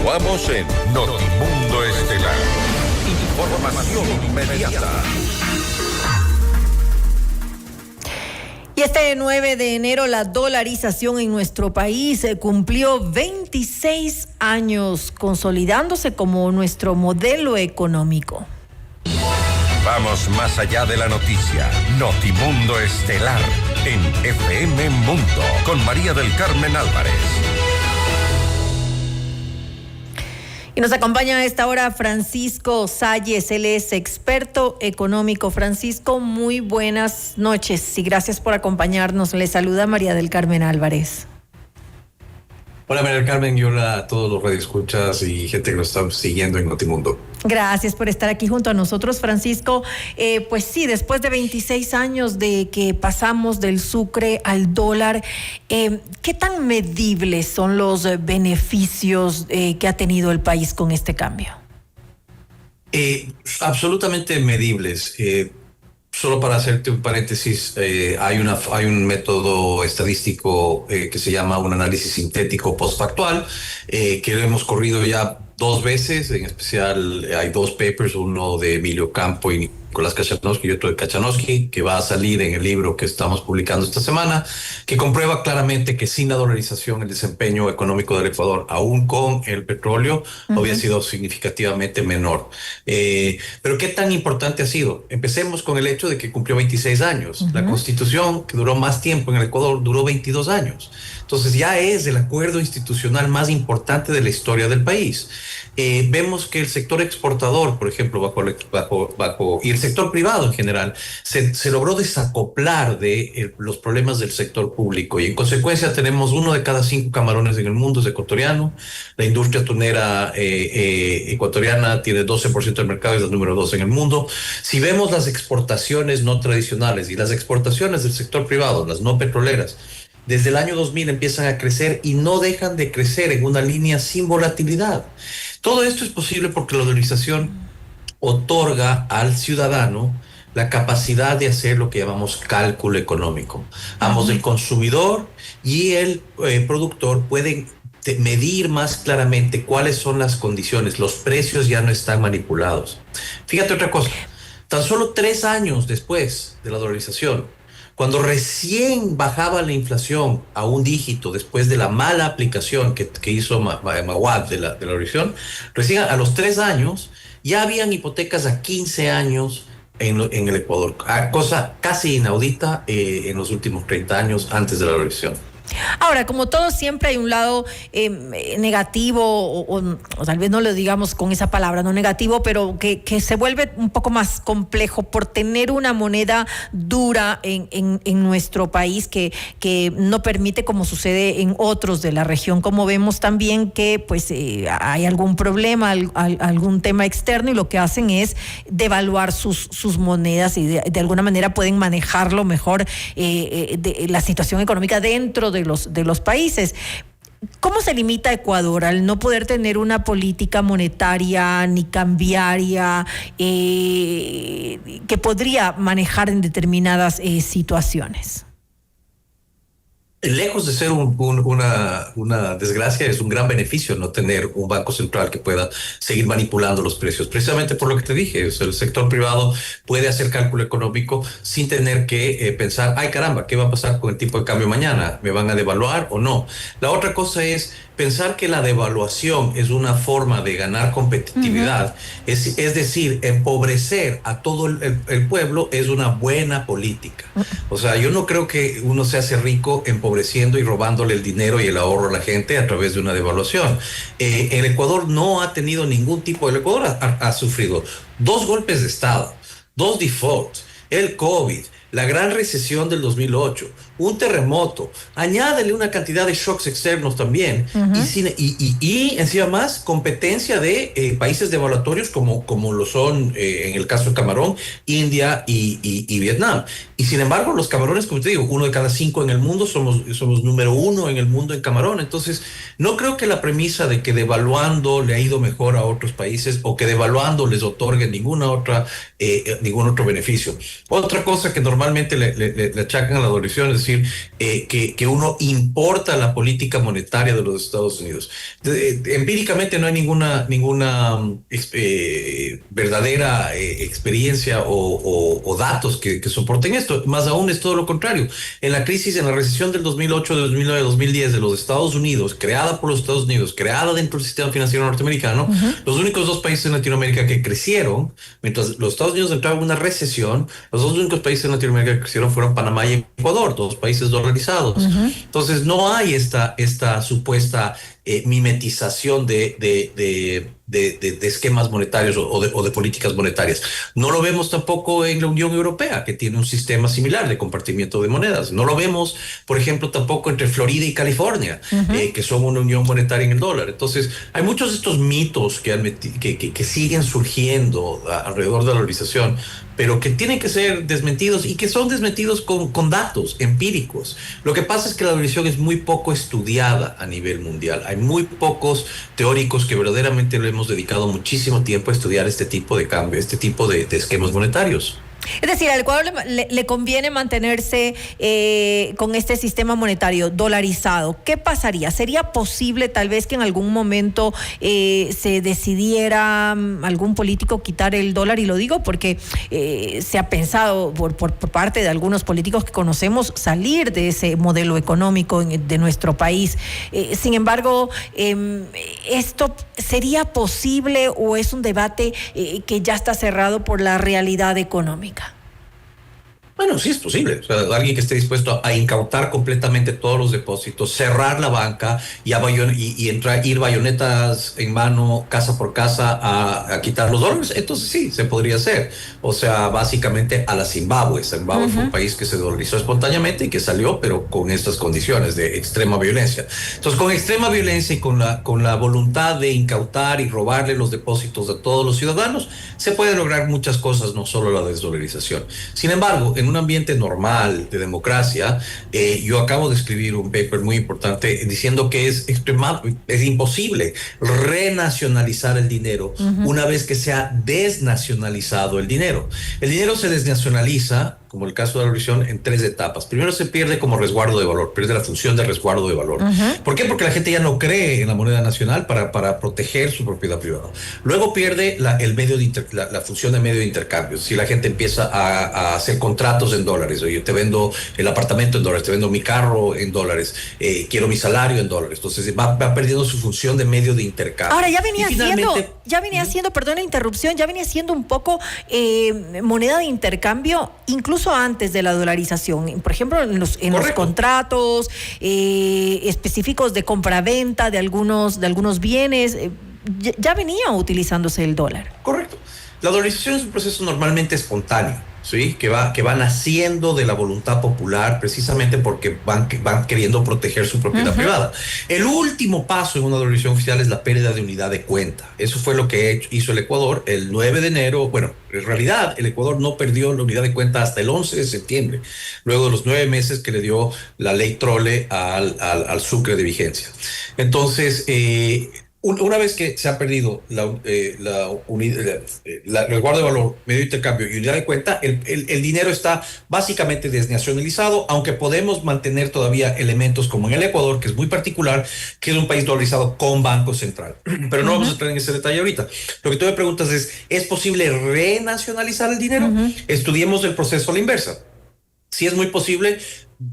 Continuamos en Notimundo Estelar. Información inmediata. Y este 9 de enero la dolarización en nuestro país cumplió 26 años, consolidándose como nuestro modelo económico. Vamos más allá de la noticia. Notimundo Estelar en FM Mundo con María del Carmen Álvarez. Y nos acompaña a esta hora Francisco Salles, él es experto económico. Francisco, muy buenas noches y gracias por acompañarnos. Le saluda María del Carmen Álvarez. Hola María del Carmen y hola a todos los radioescuchas y gente que nos está siguiendo en Notimundo. Gracias por estar aquí junto a nosotros, Francisco. Pues sí, después de 26 años de que pasamos del sucre al dólar, ¿qué tan medibles son los beneficios que ha tenido el país con este cambio? Absolutamente medibles. Solo para hacerte un paréntesis, hay un método estadístico que se llama un análisis sintético postfactual, que lo hemos corrido ya 2 veces, en especial hay 2 papers, uno de Emilio Campo y Nicolás Kachanowski y otro de Kachanowski, que va a salir en el libro que estamos publicando esta semana, que comprueba claramente que sin la dolarización el desempeño económico del Ecuador, aún con el petróleo, había sido significativamente menor. Pero ¿qué tan importante ha sido? Empecemos con el hecho de que cumplió 26 años. La Constitución, que duró más tiempo en el Ecuador, duró 22 años. Entonces ya es el acuerdo institucional más importante de la historia del país. Vemos que el sector exportador, por ejemplo, y el sector privado en general, se logró desacoplar de los problemas del sector público y en consecuencia tenemos 1 de cada 5 camarones en el mundo es ecuatoriano. La industria tunera ecuatoriana tiene 12% del mercado y es el número 2 en el mundo. Si vemos las exportaciones no tradicionales y las exportaciones del sector privado, las no petroleras, desde el año 2000 empiezan a crecer y no dejan de crecer en una línea sin volatilidad. Todo esto es posible porque la dolarización otorga al ciudadano la capacidad de hacer lo que llamamos cálculo económico. Ambos, el consumidor y el productor, pueden medir más claramente cuáles son las condiciones. Los precios ya no están manipulados. Fíjate otra cosa. Tan solo 3 años después de la dolarización, cuando recién bajaba la inflación a un dígito después de la mala aplicación que hizo Mawad de la dolarización, recién a los 3 años ya habían hipotecas a 15 años en el Ecuador, cosa casi inaudita en los últimos 30 años antes de la dolarización. Ahora, como todo, siempre hay un lado negativo, o tal vez no lo digamos con esa palabra, no negativo, pero que se vuelve un poco más complejo por tener una moneda dura en nuestro país que no permite, como sucede en otros de la región, como vemos también que pues hay algún problema, algún tema externo y lo que hacen es devaluar sus monedas y de alguna manera pueden manejarlo mejor la situación económica dentro de los países. ¿Cómo se limita Ecuador al no poder tener una política monetaria ni cambiaria que podría manejar en determinadas situaciones? Lejos de ser una desgracia, es un gran beneficio no tener un banco central que pueda seguir manipulando los precios. Precisamente por lo que te dije, el sector privado puede hacer cálculo económico sin tener que pensar, ay caramba, ¿qué va a pasar con el tipo de cambio mañana? ¿Me van a devaluar o no? La otra cosa es pensar que la devaluación es una forma de ganar competitividad, es decir, empobrecer a todo el pueblo es una buena política. O sea, yo no creo que uno se hace rico empobreciendo y robándole el dinero y el ahorro a la gente a través de una devaluación. El Ecuador no ha tenido ningún tipo, el Ecuador ha sufrido 2 golpes de Estado, 2 defaults, el COVID, la gran recesión del 2008, un terremoto, añádele una cantidad de shocks externos también, y encima más competencia de países devaluatorios como lo son en el caso de Camarón, India y Vietnam. Y sin embargo, los camarones, como te digo, 1 de cada 5 en el mundo, somos número 1 en el mundo en camarón. Entonces, no creo que la premisa de que devaluando le ha ido mejor a otros países o que devaluando les otorgue ningún otro beneficio. Otra cosa que normalmente normalmente le achacan a la dolarización, es decir, que uno importa la política monetaria de los Estados Unidos. Empíricamente no hay ninguna verdadera experiencia o datos que soporten esto. Más aún es todo lo contrario. En la recesión del 2008, del 2009, 2010 de los Estados Unidos, creada por los Estados Unidos, creada dentro del sistema financiero norteamericano, los únicos dos países en Latinoamérica que crecieron, mientras los Estados Unidos entraron en una recesión, los dos únicos países en Latinoamérica que crecieron fueron Panamá y Ecuador, dos países dolarizados. Entonces no hay esta supuesta mimetización de esquemas monetarios o de políticas monetarias. No lo vemos tampoco en la Unión Europea, que tiene un sistema similar de compartimiento de monedas. No lo vemos, por ejemplo, tampoco entre Florida y California, que son una unión monetaria en el dólar. Entonces, hay muchos de estos mitos que siguen surgiendo alrededor de la dolarización, pero que tienen que ser desmentidos y que son desmentidos con datos empíricos. Lo que pasa es que la dolarización es muy poco estudiada a nivel mundial. Hay muy pocos teóricos que verdaderamente le hemos dedicado muchísimo tiempo a estudiar este tipo de cambio, este tipo de esquemas monetarios. Es decir, al Ecuador le conviene mantenerse con este sistema monetario dolarizado. ¿Qué pasaría? ¿Sería posible tal vez que en algún momento se decidiera algún político quitar el dólar? Y lo digo porque se ha pensado por parte de algunos políticos que conocemos salir de ese modelo económico de nuestro país. Sin embargo, ¿esto sería posible o es un debate que ya está cerrado por la realidad económica? Bueno, sí es posible. O sea, alguien que esté dispuesto a incautar completamente todos los depósitos, cerrar la banca y ir bayonetas en mano, casa por casa, a quitar los dólares, entonces sí, se podría hacer. O sea, básicamente a la Zimbabue. Zimbabue fue un país que se dolarizó espontáneamente y que salió, pero con estas condiciones de extrema violencia. Entonces, con extrema violencia y con la voluntad de incautar y robarle los depósitos a todos los ciudadanos, se pueden lograr muchas cosas, no solo la desdolarización. Sin embargo, en un ambiente normal de democracia, yo acabo de escribir un paper muy importante diciendo que es imposible renacionalizar el dinero una vez que se ha desnacionalizado el dinero. El dinero se desnacionaliza, como el caso de la dolarización, en 3 etapas. Primero se pierde como resguardo de valor, pierde la función de resguardo de valor. ¿Por qué? Porque la gente ya no cree en la moneda nacional para proteger su propiedad privada. Luego pierde la función de medio de intercambio. Si la gente empieza a hacer contratos en dólares, oye, te vendo el apartamento en dólares, te vendo mi carro en dólares, quiero mi salario en dólares. Entonces va perdiendo su función de medio de intercambio. Ahora ya venía siendo, perdón la interrupción, ya venía siendo un poco moneda de intercambio, incluso antes de la dolarización. Por ejemplo, en los contratos específicos de compra-venta de algunos bienes, ya venía utilizándose el dólar. Correcto. La dolarización es un proceso normalmente espontáneo, ¿sí? que va naciendo de la voluntad popular, precisamente porque van queriendo proteger su propiedad privada. El último paso en una dolarización oficial es la pérdida de unidad de cuenta. Eso fue lo que hizo el Ecuador el 9 de enero. Bueno, en realidad el Ecuador no perdió la unidad de cuenta hasta el 11 de septiembre, luego de los 9 meses que le dio la ley Trole al sucre de vigencia. Entonces, una vez que se ha perdido el resguardo de valor, medio de intercambio y unidad de cuenta, el dinero está básicamente desnacionalizado, aunque podemos mantener todavía elementos como en el Ecuador, que es muy particular, que es un país dolarizado con Banco Central. Pero no vamos a entrar en ese detalle ahorita. Lo que tú me preguntas ¿es posible renacionalizar el dinero? Estudiemos el proceso a la inversa. Si es muy posible,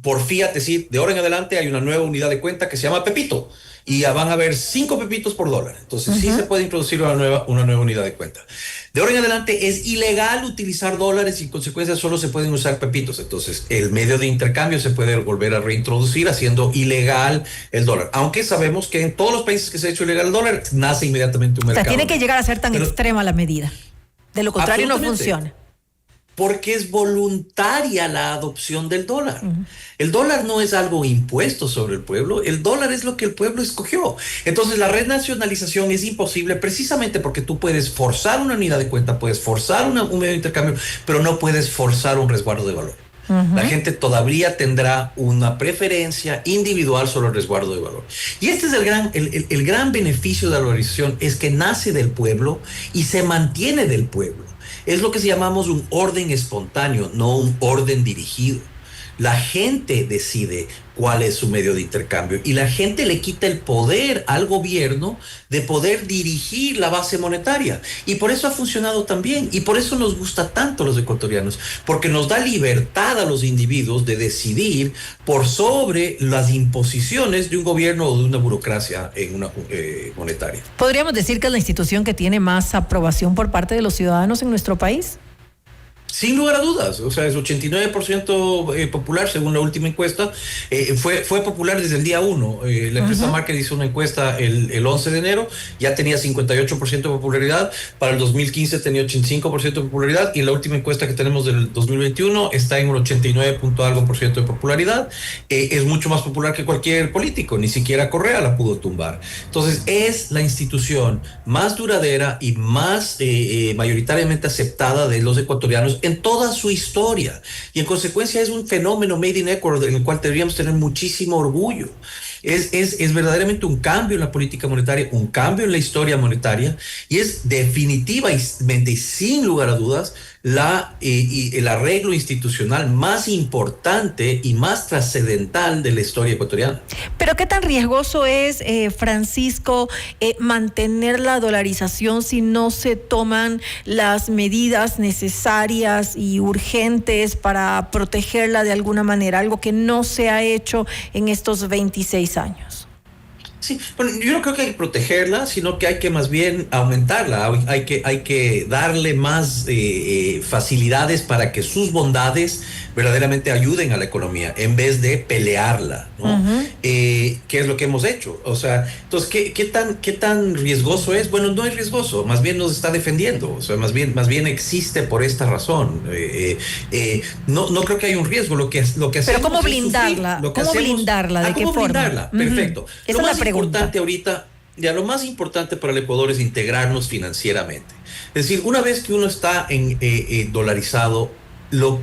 por fiat, decir, de ahora en adelante hay una nueva unidad de cuenta que se llama Pepito. Y ya van a haber 5 pepitos por dólar. Entonces sí se puede introducir una nueva unidad de cuenta. De ahora en adelante es ilegal utilizar dólares y en consecuencia solo se pueden usar pepitos. Entonces el medio de intercambio se puede volver a reintroducir haciendo ilegal el dólar. Aunque sabemos que en todos los países que se ha hecho ilegal el dólar, nace inmediatamente un mercado. O sea, tiene que llegar a ser tan extrema la medida. De lo contrario no funciona. Porque es voluntaria la adopción del dólar. El dólar no es algo impuesto sobre el pueblo, el dólar es lo que el pueblo escogió. Entonces la renacionalización es imposible precisamente porque tú puedes forzar una unidad de cuenta, puedes forzar un medio de intercambio, pero no puedes forzar un resguardo de valor. La gente todavía tendrá una preferencia individual sobre el resguardo de valor. Y este es el gran beneficio de la dolarización, es que nace del pueblo y se mantiene del pueblo. Es lo que llamamos un orden espontáneo, no un orden dirigido. La gente decide cuál es su medio de intercambio y la gente le quita el poder al gobierno de poder dirigir la base monetaria. Y por eso ha funcionado tan bien y por eso nos gusta tanto a los ecuatorianos, porque nos da libertad a los individuos de decidir por sobre las imposiciones de un gobierno o de una burocracia en una monetaria. ¿Podríamos decir que es la institución que tiene más aprobación por parte de los ciudadanos en nuestro país? Sin lugar a dudas, o sea, es 89% popular según la última encuesta. Fue popular desde el día 1. La empresa Market hizo una encuesta el 11 de enero, ya tenía 58% de popularidad, para el 2015 tenía 85% de popularidad y la última encuesta que tenemos del 2021 está en un 89% de popularidad. Es mucho más popular que cualquier político, ni siquiera Correa la pudo tumbar. Entonces es la institución más duradera y más mayoritariamente aceptada de los ecuatorianos en toda su historia, y en consecuencia es un fenómeno made in Ecuador en el cual deberíamos tener muchísimo orgullo. Es verdaderamente un cambio en la política monetaria, un cambio en la historia monetaria, y es definitivamente y sin lugar a dudas el arreglo institucional más importante y más trascendental de la historia ecuatoriana. Pero ¿qué tan riesgoso es, Francisco, mantener la dolarización si no se toman las medidas necesarias y urgentes para protegerla de alguna manera? Algo que no se ha hecho en estos 26 años. Sí, bueno, yo no creo que hay que protegerla, sino que hay que más bien aumentarla, hay que darle más facilidades para que sus bondades verdaderamente ayuden a la economía, en vez de pelearla, ¿no? ¿Qué es lo que hemos hecho? O sea, entonces, ¿qué tan riesgoso es? Bueno, no es riesgoso, más bien nos está defendiendo, o sea, más bien existe por esta razón. No creo que haya un riesgo, lo que hacemos. Pero ¿cómo blindarla? ¿Cómo blindarla? ¿De qué forma? Blindarla? Perfecto. Esa es la pregunta. Importante ahorita, ya lo más importante para el Ecuador es integrarnos financieramente. Es decir, una vez que uno está dolarizado, lo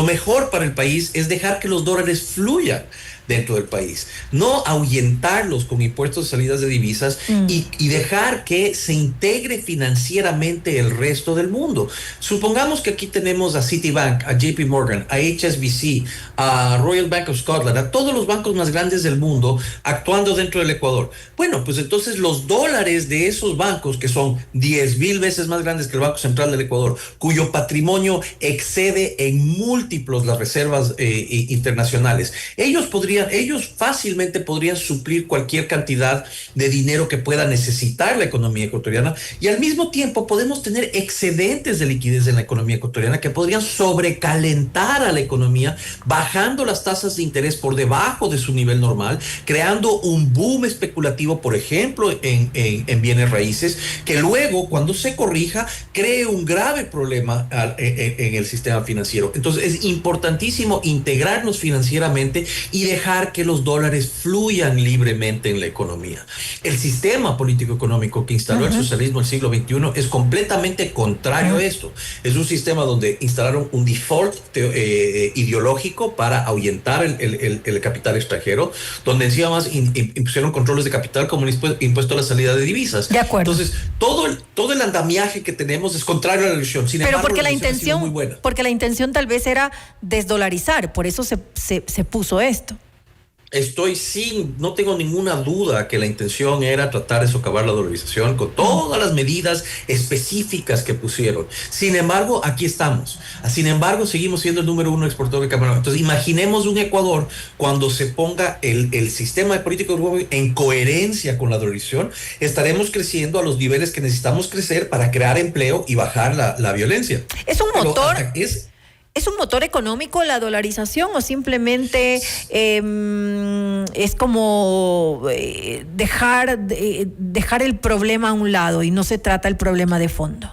mejor para el país es dejar que los dólares fluyan dentro del país, no ahuyentarlos con impuestos de salidas de divisas y dejar que se integre financieramente el resto del mundo. Supongamos que aquí tenemos a Citibank, a JP Morgan, a HSBC, a Royal Bank of Scotland, a todos los bancos más grandes del mundo actuando dentro del Ecuador. Bueno, pues entonces los dólares de esos bancos, que son 10,000 veces más grandes que el Banco Central del Ecuador, cuyo patrimonio excede en múltiplos las reservas internacionales, ellos fácilmente podrían suplir cualquier cantidad de dinero que pueda necesitar la economía ecuatoriana, y al mismo tiempo podemos tener excedentes de liquidez en la economía ecuatoriana que podrían sobrecalentar a la economía, bajando las tasas de interés por debajo de su nivel normal, creando un boom especulativo, por ejemplo, en bienes raíces, que luego, cuando se corrija, cree un grave problema en el sistema financiero. Entonces es importantísimo integrarnos financieramente y dejar que los dólares fluyan libremente en la economía. El sistema político-económico que instaló el socialismo del siglo XXI es completamente contrario a esto. Es un sistema donde instalaron un default ideológico para ahuyentar el capital extranjero, donde encima más impusieron controles de capital como el impuesto a la salida de divisas. De acuerdo. Entonces, todo el andamiaje que tenemos es contrario a la elección. Sin embargo, porque la elección ha sido muy buena. Porque la intención tal vez era desdolarizar, por eso se puso esto. No tengo ninguna duda que la intención era tratar de socavar la dolarización con todas las medidas específicas que pusieron. Sin embargo, aquí estamos. Sin embargo, seguimos siendo el número 1 exportador de camarón. Entonces, imaginemos un Ecuador cuando se ponga el sistema de política en coherencia con la dolarización, estaremos creciendo a los niveles que necesitamos crecer para crear empleo y bajar la violencia. Es un motor. ¿Es un motor económico la dolarización o simplemente es como dejar el problema a un lado y no se trata el problema de fondo?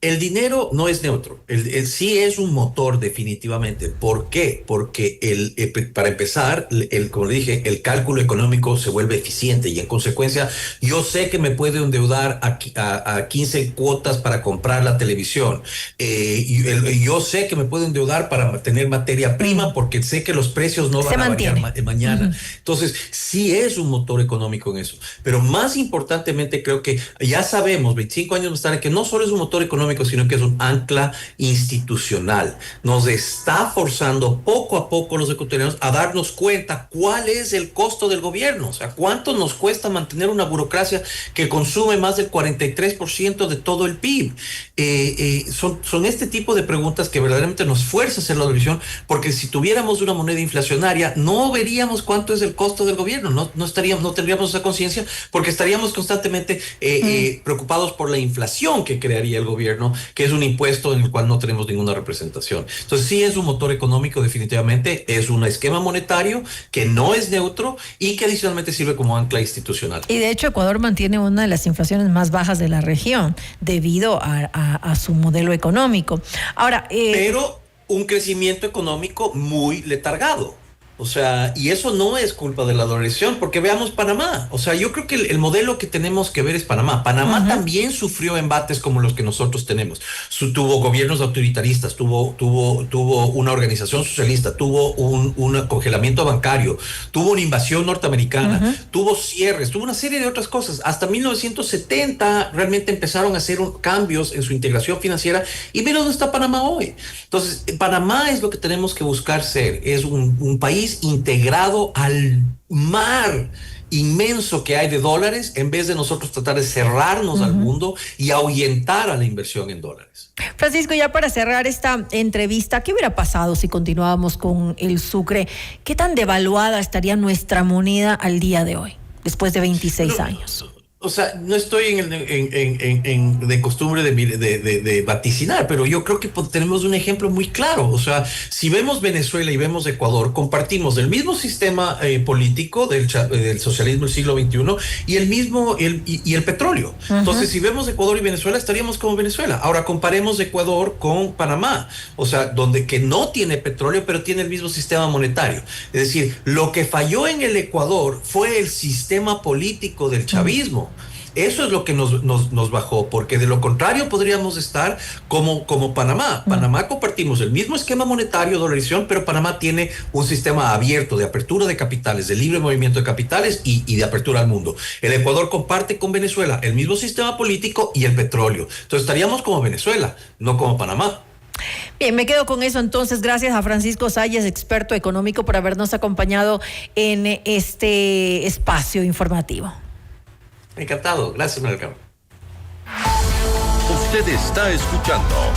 El dinero no es neutro, sí es un motor definitivamente. ¿Por qué? Porque para empezar, como le dije, el cálculo económico se vuelve eficiente y en consecuencia yo sé que me puedo endeudar a 15 cuotas para comprar la televisión. Yo sé que me puedo endeudar para tener materia prima porque sé que los precios no van a variar mañana. Entonces, sí es un motor económico en eso. Pero más importantemente, creo que ya sabemos, 25 años más tarde, que no solo es un motor económico, sino que es un ancla institucional. Nos está forzando poco a poco los ecuatorianos a darnos cuenta cuál es el costo del gobierno, o sea, cuánto nos cuesta mantener una burocracia que consume más del 43% de todo el PIB. Son este tipo de preguntas que verdaderamente nos fuerza a hacer la revisión, porque si tuviéramos una moneda inflacionaria, no veríamos cuánto es el costo del gobierno, no tendríamos esa conciencia, porque estaríamos constantemente preocupados por la inflación que crearía el gobierno, que es un impuesto en el cual no tenemos ninguna representación. Entonces sí es un motor económico definitivamente, es un esquema monetario que no es neutro y que adicionalmente sirve como ancla institucional. Y de hecho Ecuador mantiene una de las inflaciones más bajas de la región debido a su modelo económico. Ahora, pero un crecimiento económico muy letargado. O sea, y eso no es culpa de la dolarización, porque veamos Panamá. O sea, yo creo que el modelo que tenemos que ver es Panamá. Panamá también sufrió embates como los que nosotros tenemos. Tuvo gobiernos autoritaristas, tuvo una organización socialista, tuvo un congelamiento bancario, tuvo una invasión norteamericana, tuvo cierres, tuvo una serie de otras cosas. Hasta 1970 realmente empezaron a hacer cambios en su integración financiera y mira dónde está Panamá hoy. Entonces, Panamá es lo que tenemos que buscar ser. Es un país integrado al mar inmenso que hay de dólares, en vez de nosotros tratar de cerrarnos al mundo y ahuyentar a la inversión en dólares. Francisco, ya para cerrar esta entrevista, ¿qué hubiera pasado si continuábamos con el Sucre? ¿Qué tan devaluada estaría nuestra moneda al día de hoy, después de 26 años? O sea, no estoy de costumbre de vaticinar, pero yo creo que tenemos un ejemplo muy claro. O sea, si vemos Venezuela y vemos Ecuador, compartimos el mismo sistema político del socialismo del siglo XXI y el petróleo. Entonces, si vemos Ecuador y Venezuela, estaríamos como Venezuela. Ahora, comparemos Ecuador con Panamá, o sea, que no tiene petróleo, pero tiene el mismo sistema monetario. Es decir, lo que falló en el Ecuador fue el sistema político del chavismo. Eso es lo que nos bajó, porque de lo contrario podríamos estar como Panamá. Panamá compartimos el mismo esquema monetario, dolarización, pero Panamá tiene un sistema abierto de apertura de capitales, de libre movimiento de capitales y de apertura al mundo. El Ecuador comparte con Venezuela el mismo sistema político y el petróleo. Entonces estaríamos como Venezuela, no como Panamá. Bien, me quedo con eso entonces. Gracias a Francisco Zayas, experto económico, por habernos acompañado en este espacio informativo. Encantado. Gracias, Marcelo. Usted está escuchando